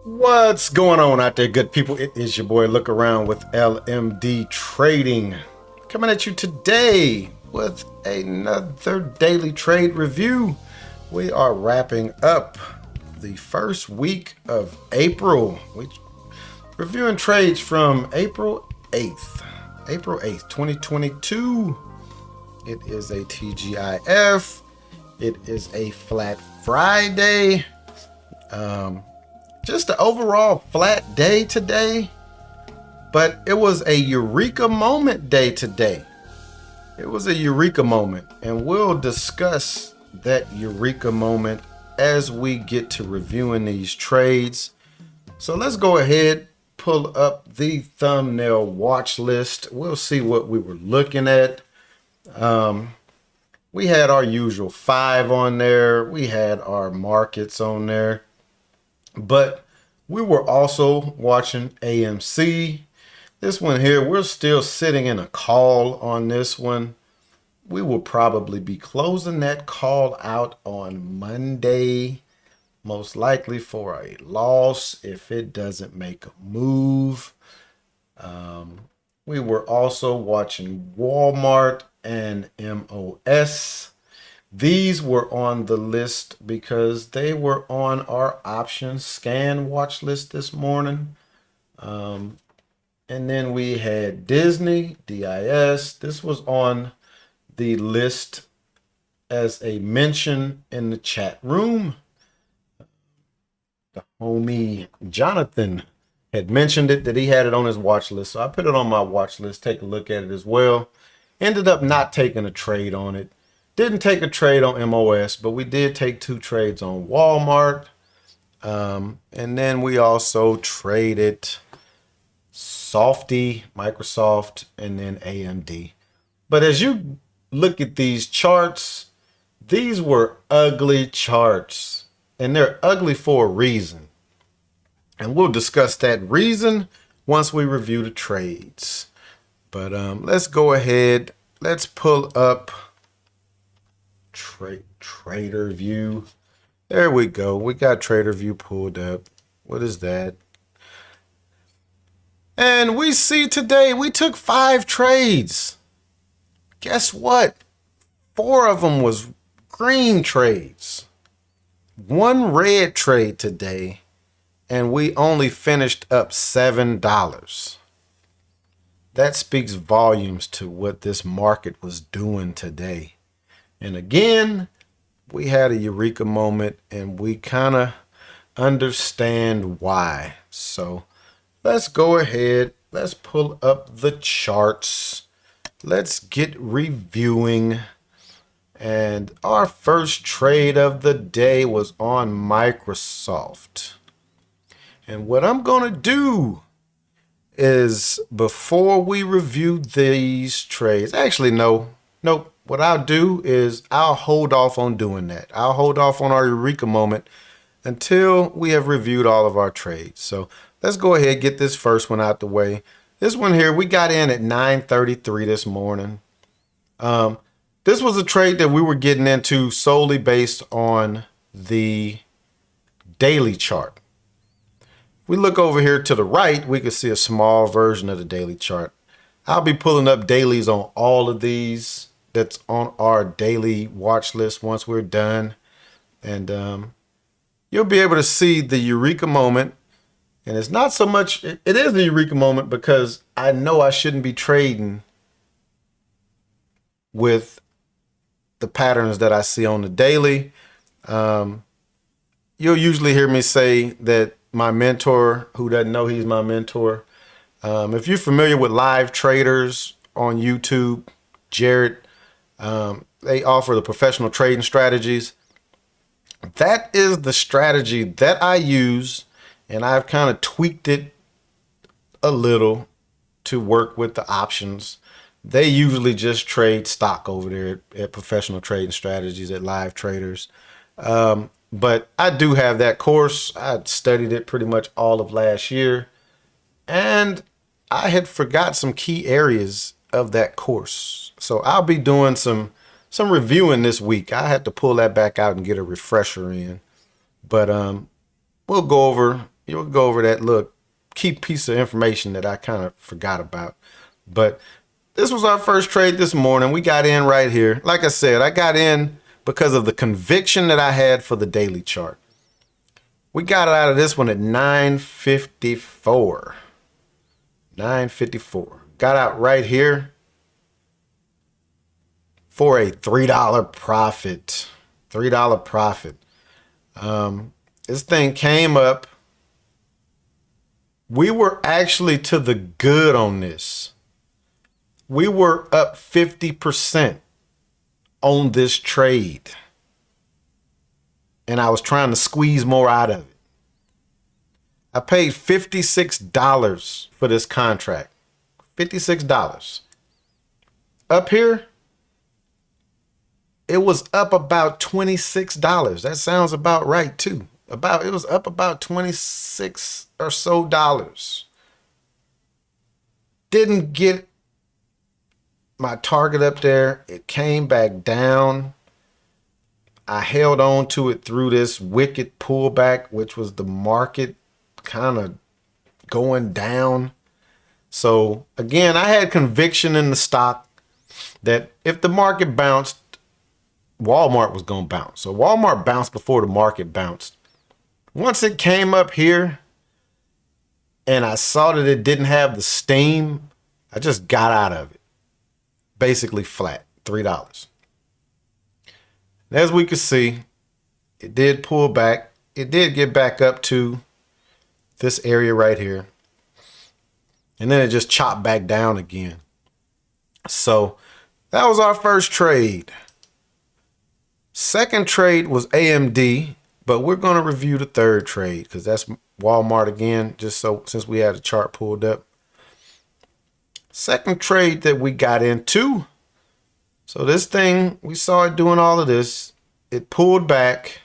What's going on out there, good people? It is your boy Look Around with LMD Trading, coming at you today with another daily trade review. We are wrapping up the first week of April. We're reviewing trades from April 8th, 2022. It is a TGIF. It is a flat Friday. Just an overall flat day today, but it was a Eureka Moment day today. It was a Eureka Moment, and we'll discuss that Eureka Moment as we get to reviewing these trades. So let's go ahead, pull up the thumbnail watch list. We'll see what we were looking at. We had our usual 5 on there. We had our markets on there. But we were also watching AMC. This one here, we're still sitting in a call on this one. We will probably be closing that call out on Monday, most likely for a loss if it doesn't make a move. We were also watching Walmart and MOS. These were on the list because they were on our options scan watch list this morning. And then we had Disney, DIS. This was on the list as a mention in the chat room. The homie Jonathan had mentioned it, that he had it on his watch list. So I put it on my watch list, take a look at it as well. Ended up not taking a trade on it. Didn't take a trade on MOS, but we did take 2 trades on Walmart. And then we also traded Softy, Microsoft, and then AMD. But as you look at these charts, these were ugly charts. And they're ugly for a reason. And we'll discuss that reason once we review the trades. But let's go ahead. Let's pull up Tradervue. There we go. We got Tradervue pulled up. What is that? And we see today we took 5 trades. Guess what? 4 of them was green trades. 1 red trade today, and we only finished up $7. That speaks volumes to what this market was doing today. And again, we had a Eureka Moment, and we kind of understand why. So let's go ahead. Let's pull up the charts. Let's get reviewing. And our first trade of the day was on Microsoft. And what I'm going to do is, before we review these trades, actually, nope. What I'll do is I'll hold off on doing that. I'll hold off on our Eureka Moment until we have reviewed all of our trades. So let's go ahead and get this first one out the way. This one here, we got in at 9:33 this morning. This was a trade that we were getting into solely based on the daily chart. If we look over here to the right, we can see a small version of the daily chart. I'll be pulling up dailies on all of these. That's on our daily watch list once we're done. And you'll be able to see the Eureka Moment. And it's not so much, it is the Eureka Moment because I know I shouldn't be trading with the patterns that I see on the daily. You'll usually hear me say that my mentor, who doesn't know he's my mentor, if you're familiar with live traders on YouTube, Jared, they offer the professional trading strategies. That is the strategy that I use, and I've kind of tweaked it a little to work with the options. They usually just trade stock over there at professional trading strategies at live traders. But I do have that course. I studied it pretty much all of last year, and I had forgot some key areas of that course. So I'll be doing some reviewing this week. I had to pull that back out and get a refresher in. But we'll go over You'll go over that little key piece of information that I kind of forgot about. But this was our first trade this morning. We got in right here. Like I said, I got in because of the conviction that I had for the daily chart. We got out of this one at 954. 954. Got out right here for a $3 profit. $3 profit. This thing came up. We were actually to the good on this. We were up 50% on this trade. And I was trying to squeeze more out of it. I paid $56 for this contract. $56. Up here, it was up about $26. That sounds about right too. It was up about 26 or so dollars. Didn't get my target up there. It came back down. I held on to it through this wicked pullback, which was the market kind of going down. So again, I had conviction in the stock that if the market bounced, Walmart was going to bounce. So Walmart bounced before the market bounced. Once it came up here and I saw that it didn't have the steam, I just got out of it. Basically flat, $3. As we could see, it did pull back. It did get back up to this area right here. And then it just chopped back down again. So that was our first trade. Second trade was AMD, but we're going to review the third trade because that's Walmart again, just so since we had a chart pulled up. Second trade that we got into. So this thing, we saw it doing all of this. It pulled back,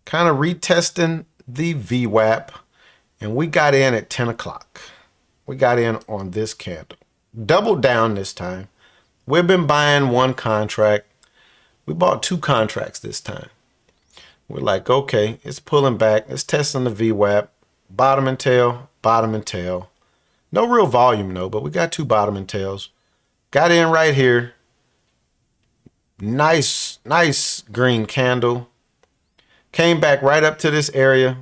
kind of retesting the VWAP, and we got in at 10 o'clock. We got in on this candle. Doubled down this time. We've been buying one contract. We bought two contracts this time. We're like, okay, it's pulling back. It's testing the VWAP. Bottom and tail, bottom and tail. No real volume, though, but we got two bottom and tails. Got in right here. Nice green candle. Came back right up to this area.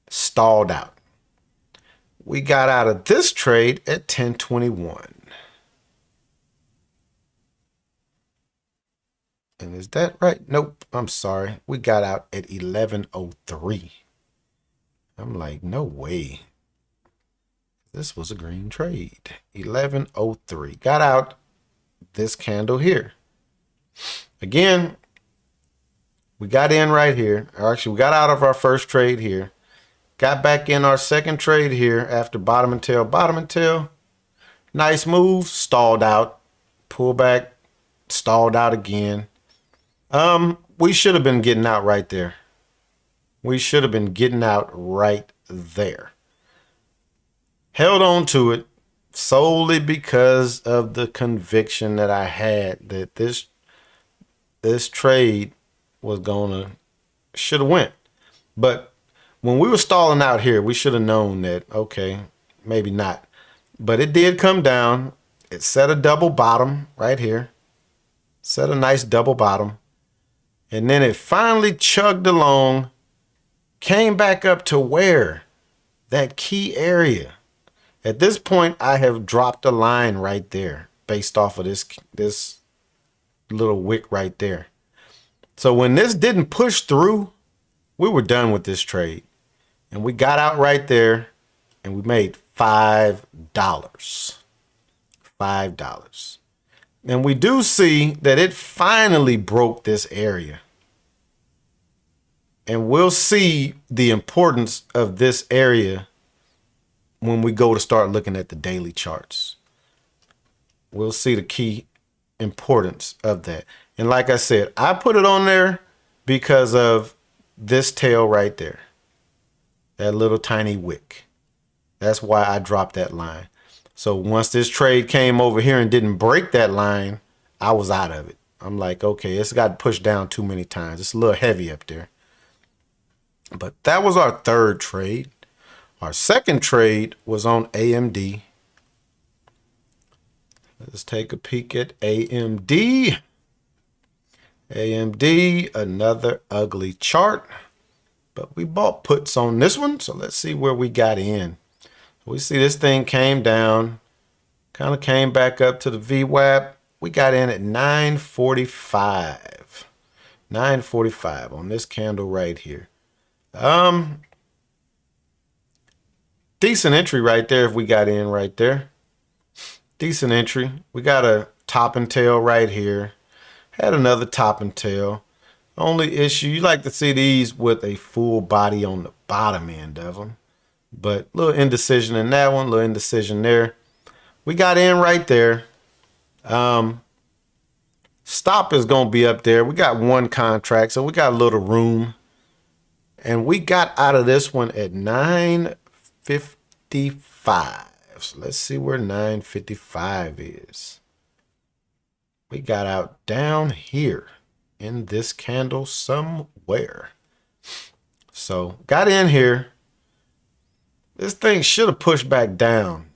Stalled out. We got out of this trade at 10:21. And is that right? Nope, I'm sorry. We got out at 11:03. I'm like, no way. This was a green trade. 11:03. Got out this candle here. Again, we got in right here. Or actually, we got out of our first trade here. Got back in our second trade here after bottom and tail, bottom and tail. Nice move, stalled out. Pull back, stalled out again. We should have been getting out right there. We should have been getting out right there. Held on to it solely because of the conviction that I had that this trade was should have went. But when we were stalling out here, we should have known that, okay, maybe not. But it did come down. It set a double bottom right here. Set a nice double bottom. And then it finally chugged along, came back up to where? That key area. At this point, I have dropped a line right there based off of this little wick right there. So when this didn't push through, we were done with this trade. And we got out right there and we made $5. $5. And we do see that it finally broke this area. And we'll see the importance of this area when we go to start looking at the daily charts. We'll see the key importance of that. And like I said, I put it on there because of this tail right there. That little tiny wick. That's why I dropped that line. So once this trade came over here and didn't break that line, I was out of it. I'm like, okay, it's got pushed down too many times. It's a little heavy up there. But that was our third trade. Our second trade was on AMD. Let's take a peek at AMD. AMD, another ugly chart. But we bought puts on this one. So let's see where we got in. We see this thing came down. Kind of came back up to the VWAP. We got in at 945. 945 on this candle right here. Decent entry right there if we got in right there. Decent entry. We got a top and tail right here. Had another top and tail. Only issue, you like to see these with a full body on the bottom end of them. But little indecision in that one, little indecision there. We got in right there. Stop is going to be up there. We got one contract, so we got a little room. And we got out of this one at 955. So let's see where 955 is. We got out down here in this candle somewhere. So got in here. This thing should have pushed back down,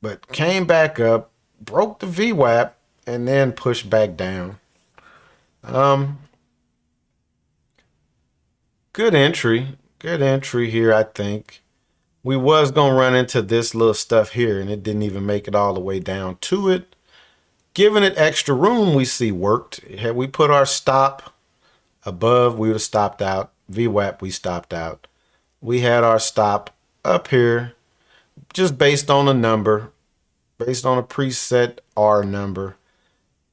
but came back up, broke the VWAP, and then pushed back down. Good entry here, I think. We was gonna run into this little stuff here, and it didn't even make it all the way down to it. Giving it extra room, we see worked. Had we put our stop above, we would have stopped out. VWAP, we stopped out. We had our stop up here, just based on a number, based on a preset R number.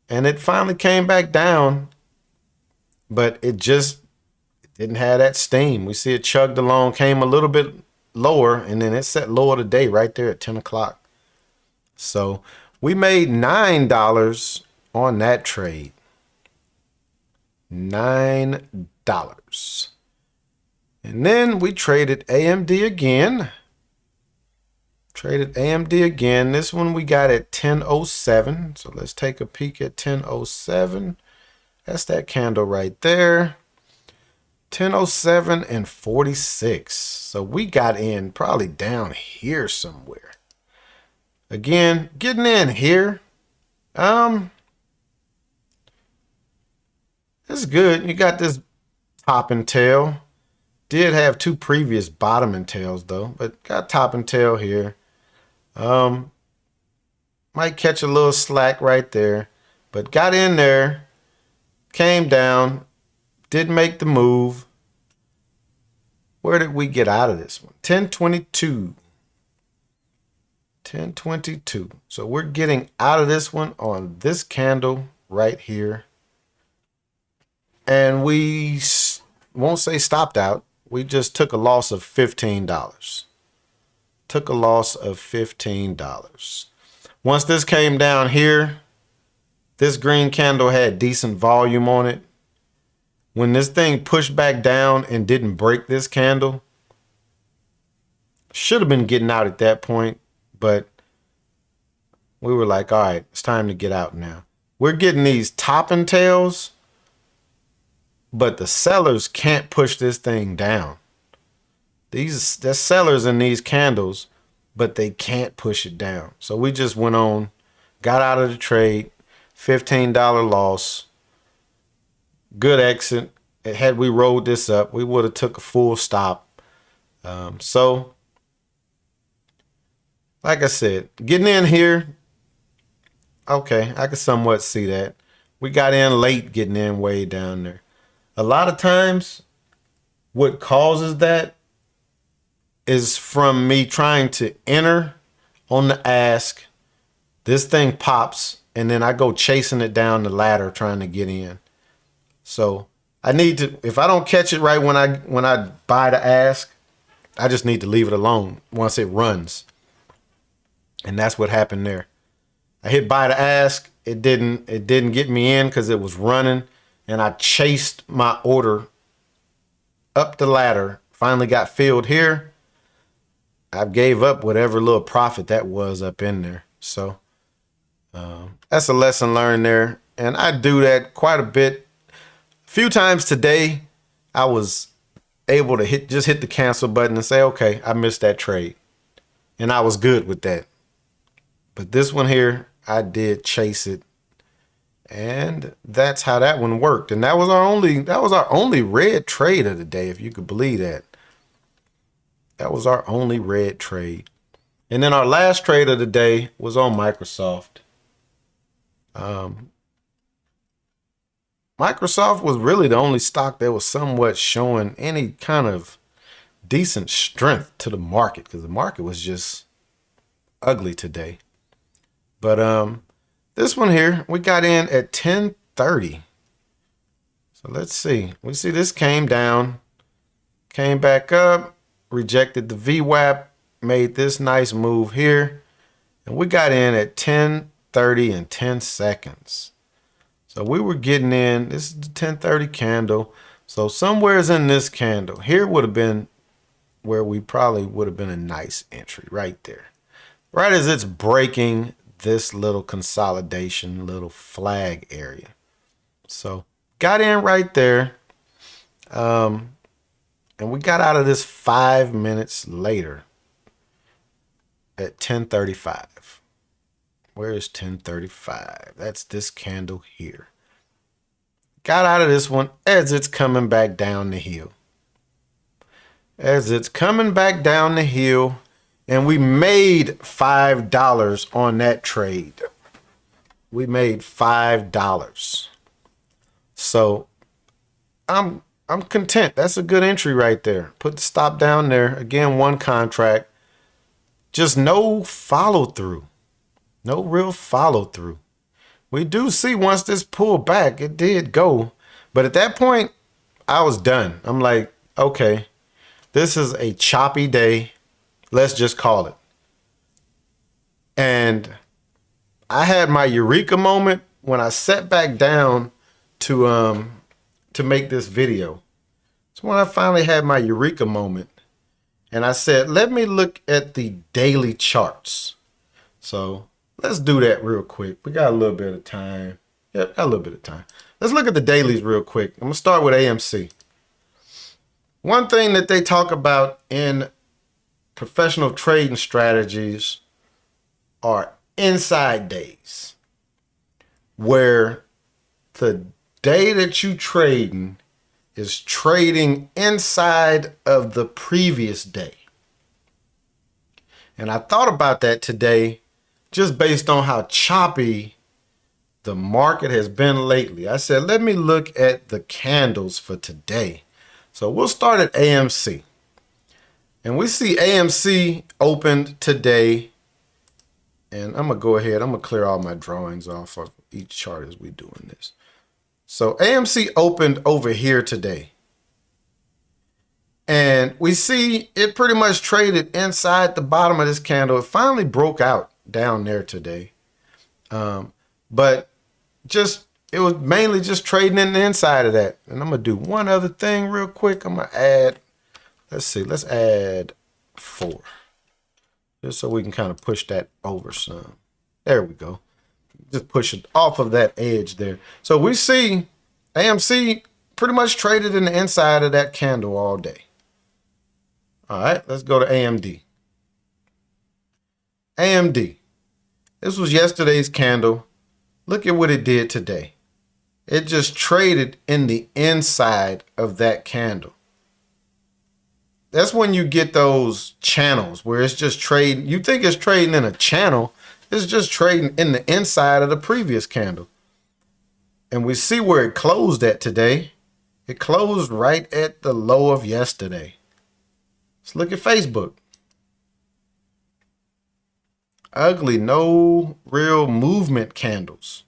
And it finally came back down, but it didn't have that steam. We see it chugged along, came a little bit lower, and then it set lower today right there at 10 o'clock. So we made $9 on that trade. $9. And then we traded AMD again. This one we got at 10.07. So let's take a peek at 10.07. That's that candle right there. 10.07 and 46. So we got in probably down here somewhere. Again, getting in here. It's good. You got this top and tail. Did have two previous bottom and tails though, but got top and tail here. Might catch a little slack right there, but got in there, came down, didn't make the move. Where did we get out of this one? 1022. 1022. So we're getting out of this one on this candle right here. And we won't say stopped out. We just took a loss of $15. Took a loss of $15. Once this came down here, this green candle had decent volume on it. When this thing pushed back down and didn't break this candle, should have been getting out at that point, but we were like, all right, it's time to get out now. We're getting these top and tails, but the sellers can't push this thing down. There's sellers in these candles, but they can't push it down. So we just went on, got out of the trade, $15 loss. Good exit. Had we rolled this up, we would have took a full stop. So, like I said, getting in here, okay, I can somewhat see that. We got in late, getting in way down there. A lot of times, what causes that is from me trying to enter on the ask. This thing pops, and then I go chasing it down the ladder trying to get in. So I need to, if I don't catch it right when I buy the ask, I just need to leave it alone once it runs. And that's what happened there. I hit buy the ask. It didn't get me in because it was running, and I chased my order up the ladder. Finally got filled here. I gave up whatever little profit that was up in there. So that's a lesson learned there. And I do that quite a bit. A few times today, I was able to just hit the cancel button and say, okay, I missed that trade. And I was good with that. But this one here, I did chase it. And that's how that one worked. And that was our only red trade of the day, if you could believe that. That was our only red trade. And then our last trade of the day was on Microsoft. Microsoft was really the only stock that was somewhat showing any kind of decent strength to the market, because the market was just ugly today. But this one here, we got in at 10:30. So let's see. We see this came down, came back up, rejected the VWAP, made this nice move here, and we got in at 10:30 and 10 seconds. So we were getting in. This is the 10:30 candle. So somewhere's in this candle here would have been where we probably would have been a nice entry right there. Right as it's breaking this little consolidation, little flag area. So got in right there. And we got out of this 5 minutes later at 10:35. Where is 10:35? That's this candle here. Got out of this one as it's coming back down the hill. As it's coming back down the hill, and we made $5 on that trade. We made $5. So I'm content. That's a good entry right there. Put the stop down there. Again, one contract. Just no follow through. No real follow through. We do see once this pulled back, it did go. But at that point, I was done. I'm like, okay, this is a choppy day. Let's just call it. And I had my Eureka moment when I sat back down to make this video. So when I finally had my Eureka moment, and I said, let me look at the daily charts. So let's do that real quick. We got a little bit of time. Yep, got a little bit of time. Let's look at the dailies real quick. I'm going to start with AMC. One thing that they talk about in professional trading strategies are inside days, where the day that you trading is trading inside of the previous day. And I thought about that today just based on how choppy the market has been lately. I said, let me look at the candles for today. So we'll start at AMC. And we see AMC opened today. And I'm going to go ahead. I'm going to clear all my drawings off of each chart as we're doing this. So AMC opened over here today. And we see it pretty much traded inside the bottom of this candle. It finally broke out down there today. But it was mainly just trading in the inside of that. And I'm going to do one other thing real quick. I'm going to add, let's add 4. Just so we can kind of push that over some. There we go. Just push it off of that edge there. So we see AMC pretty much traded in the inside of that candle all day. All right, let's go to AMD. AMD. This was yesterday's candle. Look at what it did today. It just traded in the inside of that candle. That's when you get those channels where it's just trading. You think it's trading in a channel. It's just trading in the inside of the previous candle. And we see where it closed at today. It closed right at the low of yesterday. Let's look at Facebook. Ugly, no real movement candles.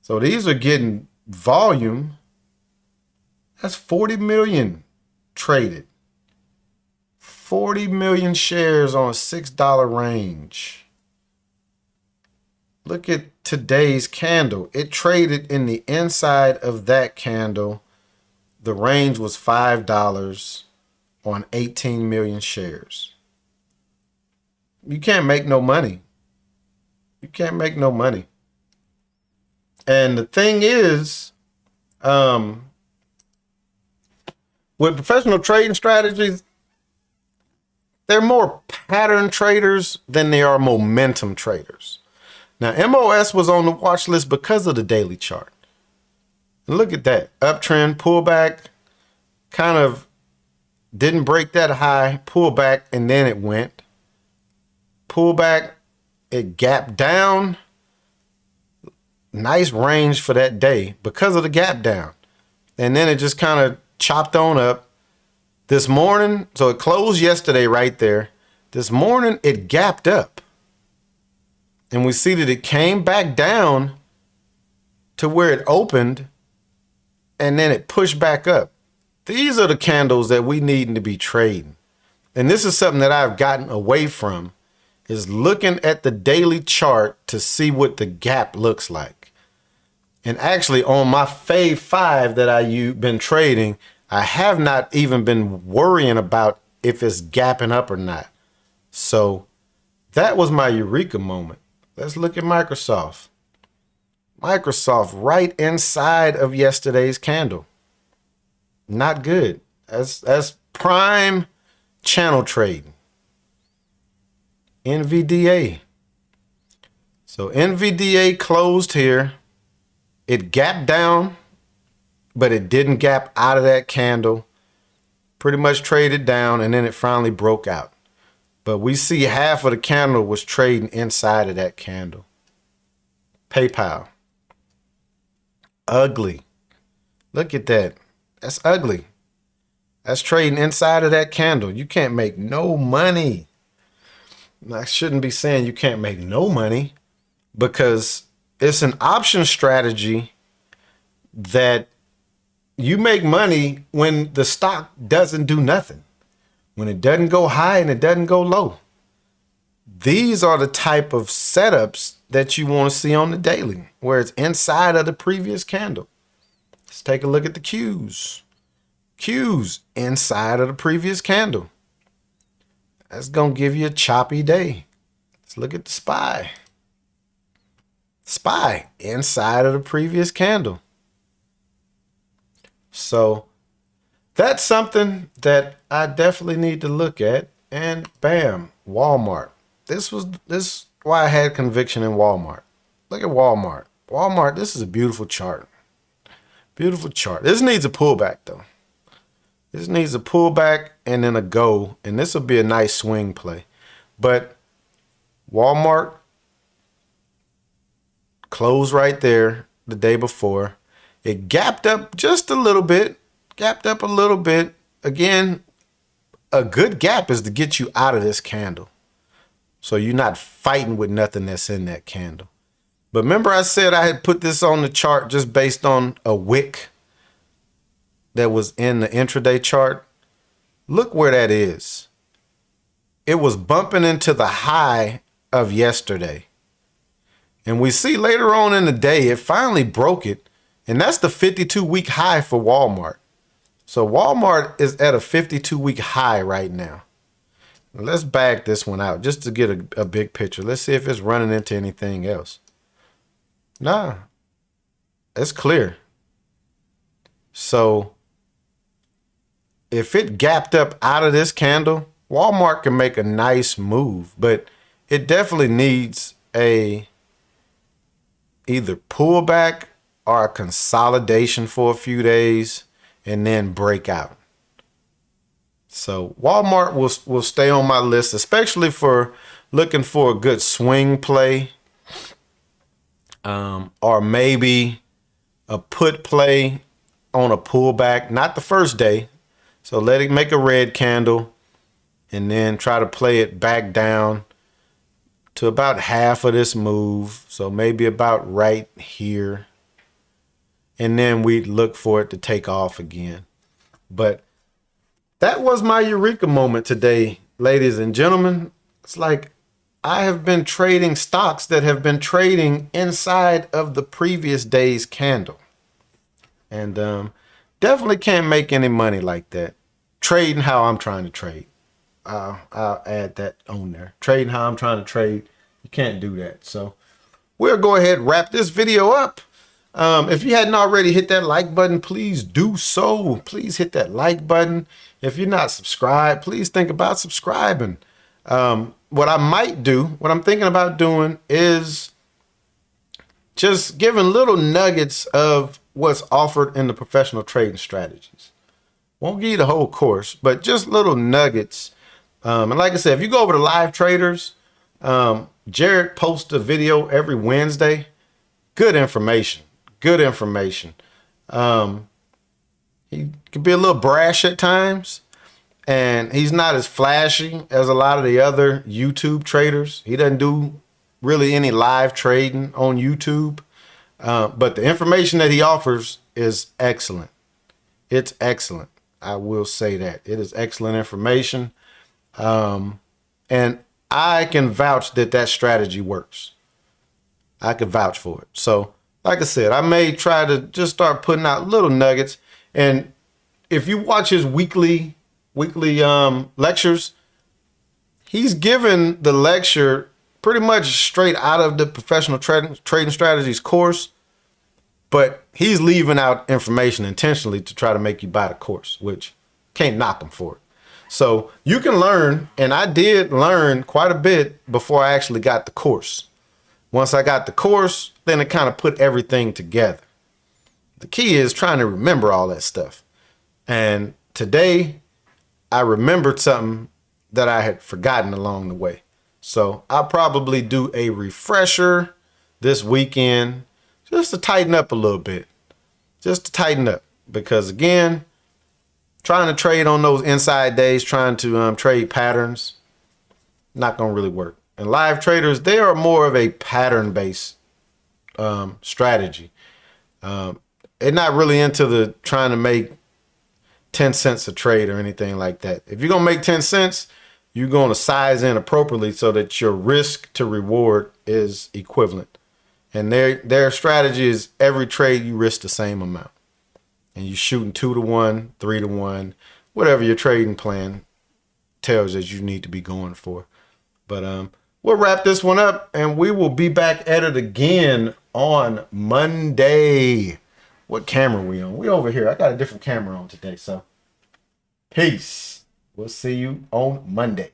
So these are getting volume. That's 40 million traded. 40 million shares on a $6 range. Look at today's candle. It traded in the inside of that candle. The range was $5 on 18 million shares. You can't make no money. You can't make no money. And the thing is, With professional trading strategies, they're more pattern traders than they are momentum traders. Now, MOS was on the watch list because of the daily chart. And look at that. Uptrend, pullback, kind of didn't break that high, pullback, and then it went. Pullback, it gapped down. Nice range for that day because of the gap down. And then it just kind of chopped on up. This morning, so it closed yesterday right there. This morning, it gapped up. And we see that it came back down to where it opened, and then it pushed back up. These are the candles that we need to be trading. And this is something that I've gotten away from, is looking at the daily chart to see what the gap looks like. And actually on my Fave 5 that I've been trading, I have not even been worrying about if it's gapping up or not. So that was my Eureka moment. Let's look at Microsoft. Microsoft right inside of yesterday's candle. Not good. That's prime channel trading. NVDA. So NVDA closed here. It gapped down, but it didn't gap out of that candle. Pretty much traded down, and then it finally broke out. But we see half of the candle was trading inside of that candle. PayPal. Ugly. Look at that. That's ugly. That's trading inside of that candle. You can't make no money. I shouldn't be saying you can't make no money, because it's an option strategy that you make money when the stock doesn't do nothing, when it doesn't go high and it doesn't go low. These are the type of setups that you want to see on the daily, where it's inside of the previous candle. Let's take a look at the Qs. Qs inside of the previous candle. That's going to give you a choppy day. Let's look at the SPY. SPY inside of the previous candle. So that's something that I definitely need to look at. And bam, Walmart. This is why I had conviction in Walmart. Look at Walmart. Walmart, this is a beautiful chart. Beautiful chart. This needs a pullback though. This needs a pullback and then a go, and this will be a nice swing play. But Walmart closed right there the day before. It gapped up just a little bit, gapped up a little bit. Again, a good gap is to get you out of this candle, so you're not fighting with nothing that's in that candle. But remember I said I had put this on the chart just based on a wick that was in the intraday chart. Look where that is. It was bumping into the high of yesterday. And we see later on in the day, it finally broke it. And that's the 52-week high for Walmart. So Walmart is at a 52-week high right now. Let's back this one out just to get a big picture. Let's see if it's running into anything else. Nah, it's clear. So if it gapped up out of this candle, Walmart can make a nice move, but it definitely needs a either pullback or a consolidation for a few days and then break out. So Walmart will stay on my list, especially for looking for a good swing play, or maybe a put play on a pullback, not the first day. So let it make a red candle and then try to play it back down to about half of this move. So maybe about right here. And then we look for it to take off again. But that was my Eureka moment today, ladies and gentlemen. It's like I have been trading stocks that have been trading inside of the previous day's candle. And definitely can't make any money like that. Trading how I'm trying to trade. I'll add that on there. Trading how I'm trying to trade. You can't do that. So we'll go ahead and wrap this video up. If you hadn't already hit that like button, please do so. Please hit that like button. If you're not subscribed, please think about subscribing. What I might do, what I'm thinking about doing is just giving little nuggets of what's offered in the professional trading strategies. Won't give you the whole course, but just little nuggets. And like I said, if you go over to Live Traders, Jared posts a video every Wednesday. Good information. Good information. He can be a little brash at times, and he's not as flashy as a lot of the other YouTube traders. He doesn't do really any live trading on YouTube, but the information that he offers is excellent. It's excellent. I will say that. It is excellent information. And I can vouch that that strategy works. I can vouch for it. So, like I said, I may try to just start putting out little nuggets. And if you watch his weekly lectures, he's given the lecture pretty much straight out of the professional trading strategies course, but he's leaving out information intentionally to try to make you buy the course, which can't knock him for it. So you can learn, and I did learn quite a bit before I actually got the course. Once I got the course, then it kind of put everything together. The key is trying to remember all that stuff. And today I remembered something that I had forgotten along the way. So I'll probably do a refresher this weekend just to tighten up a little bit. Just to tighten up. Because again, trying to trade on those inside days, trying to trade patterns, not going to really work. And live traders, they are more of a pattern-based strategy. They're not really into the trying to make 10 cents a trade or anything like that. If you're going to make 10 cents, you're going to size in appropriately so that your risk to reward is equivalent. And their strategy is every trade you risk the same amount. And you're shooting 2-to-1, 3-to-1, whatever your trading plan tells us you need to be going for. But we'll wrap this one up, and we will be back at it again on Monday. What camera are we on? We over here. I got a different camera on today, so peace. We'll see you on Monday.